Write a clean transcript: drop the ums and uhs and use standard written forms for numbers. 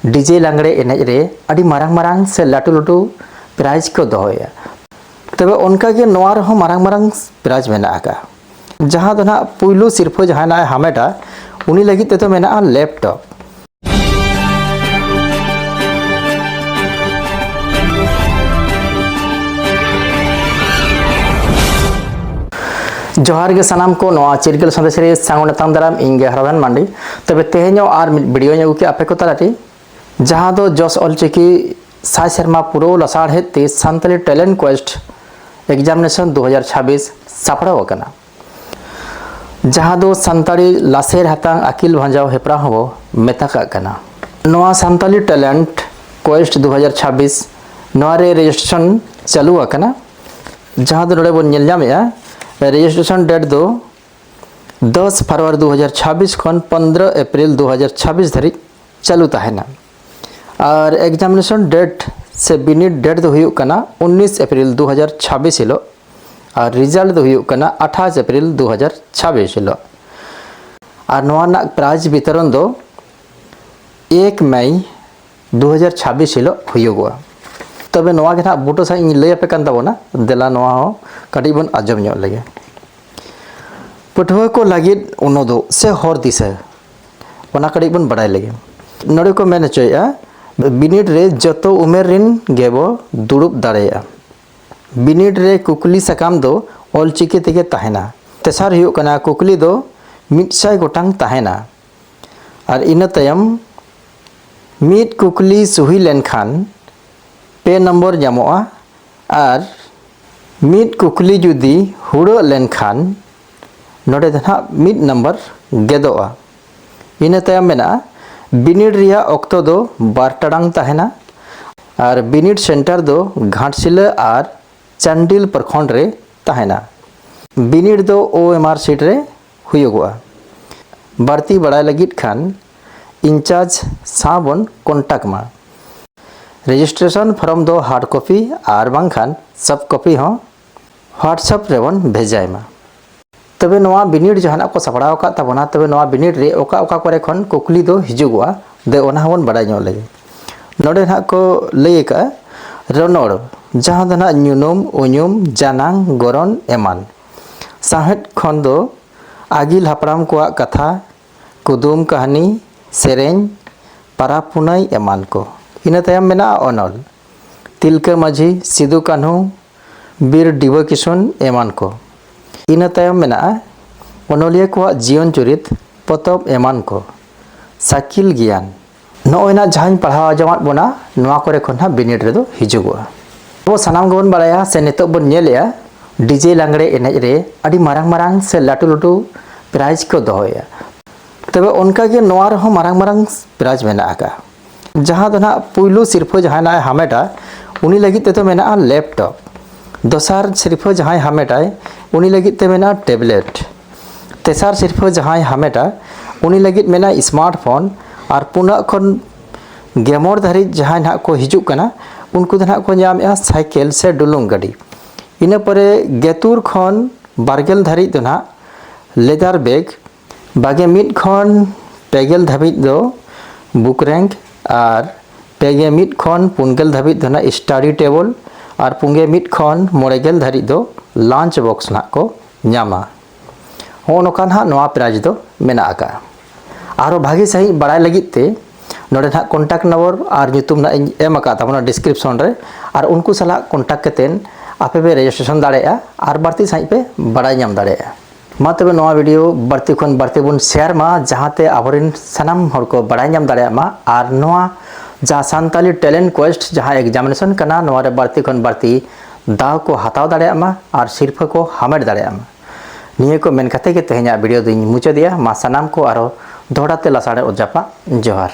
DJ Langde एनेज रे अड़ी मारांग मारांग से लाटू लाटू प्राइज को दोया। तबे उनका के नोआ रहो मारांग मारांग प्राइज मेना आका जहां दो ना पुइलु सिरफो जहां ना हामेटा उनी लगी ते तो मेना लैपटॉप। जोहार के सानाम को नोआ चिरगल संदेश रे सांगोने तांग दाराम इंगे हरवान मांडी। तबे तेहेño आर वीडियो ने उके आपे को तालाटी जहां दो जस ऑलचिकी साय शर्मा पुरो लसाड़े ते सान्ताली टैलेंट क्वेस्ट एग्जामिनेशन 2026 सापड़ा वकना जहां दो सान्ताली लासेर हातांग अकिल भांजाव हेपरा हो मेताका कना। नोआ सान्ताली टैलेंट क्वेस्ट 2026 नोआ रे रजिस्ट्रेशन चालू वकना जहां दो नोडे बोन नेल जामेया रजिस्ट्रेशन डेट दो 10 फरवरी 2026 खन 15 अप्रैल 2026 धरी चालू तहना और एग्जामिनेशन डेट से बिनिट डेट दो हुयुक कना 19 अप्रैल 2026 हिलो और रिजल्ट दो हुयुक कना 28 अप्रैल 2026 हिलो और नोआ ना प्राइज वितरण दो 1 मई 2026 हिलो हुयुगवा। तबे नोआ के ना बुटो सा इन लय पे कान ताबोना देला नोआ हो कटी बन आजम ᱧᱚᱜ लगे पठुआ को लागिद उनो से हर दिसे ओना कटी बन बड़ाई लगे नोडे को मेन चोया बिनिट रे जतो उमेर रिन गेबो दुड़ुब दाड़ेया। बिनिट रे कुकली सकाम दो ऑलचिकी तेगे तहना तेसार हुयुक कना कुकली दो 100 गोटांग तहना और इन तयम मिट कुकली सुही लेनखान पे नंबर जामोआ और मिट कुकली जुदी हुड़ो लेनखान नोडे दना मिट नंबर गेदोआ। इन तयम मेना बिनिट रिया ऑक्टो दो 12 टाड़ांग तहना और बिनिट सेंटर दो घाटशिला और चांडिल प्रखंड रे तहना। बिनिट दो OMR सीट रे हुयुगोआ। बढ़ती बड़ाई लगित खान इंचार्ज साबन कॉन्टैक्ट मा। रजिस्ट्रेशन फॉर्म दो हार्ड कॉपी और बांखान सब कॉपी हो व्हाट्सएप रेबन भेजायमा। तबे नोआ बिनिट जहाना को सपड़ाव का तबना तबे नोआ बिनिट रे ओका ओका करे खन कुकली दो हिजुगवा दे ओना हवन बड़ाई ᱧᱚᱜ लगे नोडे ना को लई का रनोड़ जहां दना न्यूनुम उनुम जानांग गरन एमान साहेट खन दो आगिल हापराम को कथा कुदुम कहानी सेरेन पारापुनाई एमान को। इन तयम मेना अनल तिलका माझी सिदु कान्हू बीर डिबा किशन एमान को। इन तयम मेना अनलिया को जीवन चुरित पतब एमान को साकिल ज्ञान नोना जहां पढ़ावा जमात बोना नोआ करे खन बिनिट रे दो हिजुगोआ। वो सनाम गबन बाड़ाया से नितो बन नेलेया डीजे लांगड़े एनेज रे अड़ी मारांग मारांग से लाटू लाटू प्राइज को दोया। तबे उनका के नोआ रहो मारांग मारांग प्राइज मेना आका जहां दो ना पुइलु सिरफो जहां ना हामेटा उनी लगी ते तो मेना लैपटॉप। दोसार सिरफो जहां हामेटाय उनी लगी ते मेना टैबलेट। तेसार सिरफो जहां हामेटा उनी लगी मेना स्मार्टफोन और पुना खन गेमर धारी जहां ना को हिजुक कना उनको दना को नाम साइकिल से डुलुंग गाड़ी। इन परे गेतुर खन बारगेल धारी दो ना लेदर बैग बागे मिट खन पेगेल धाबी दो बुक रैंक और पेगे मिट खन पुनगेल धाबी दो ना स्टडी टेबल और पुंगे मिट खन मोड़ेगेल धारी दो लंच बॉक्स ना को नामा हो नोकान हा नोआ प्राइज दो मेना आका। आरो भागी सही बड़ाई लगित ते नोडे ना कॉन्टैक्ट नंबर और ᱧᱩᱛᱩᱢ ना एम आका ताबना डिस्क्रिप्शन रे और उनको सला कॉन्टैक्ट कतेन आपे पे रजिस्ट्रेशन दाड़ेया और बढ़ती सही पे बड़ाई नाम दाड़ेया। मा तबे नोआ वीडियो बढ़ती खन बढ़ती बुन शेयर मा जहाते आबरिन सनाम हर को बड़ाई नाम दाड़ेया मा और नोआ जहाँ सान्ताली टैलेंट क्वेस्ट जहाँ एग्जामिनेशन कना नोआ रे बढ़ती खन बढ़ती दाव को हताव दाड़ेया मा और सिरफा को हामेट दाड़ेया मा। निये को मेन कते के तेहेña वीडियो दिन मुचादिया मा सनाम को आरो दोहराते लासाड़े उजापा जोहार।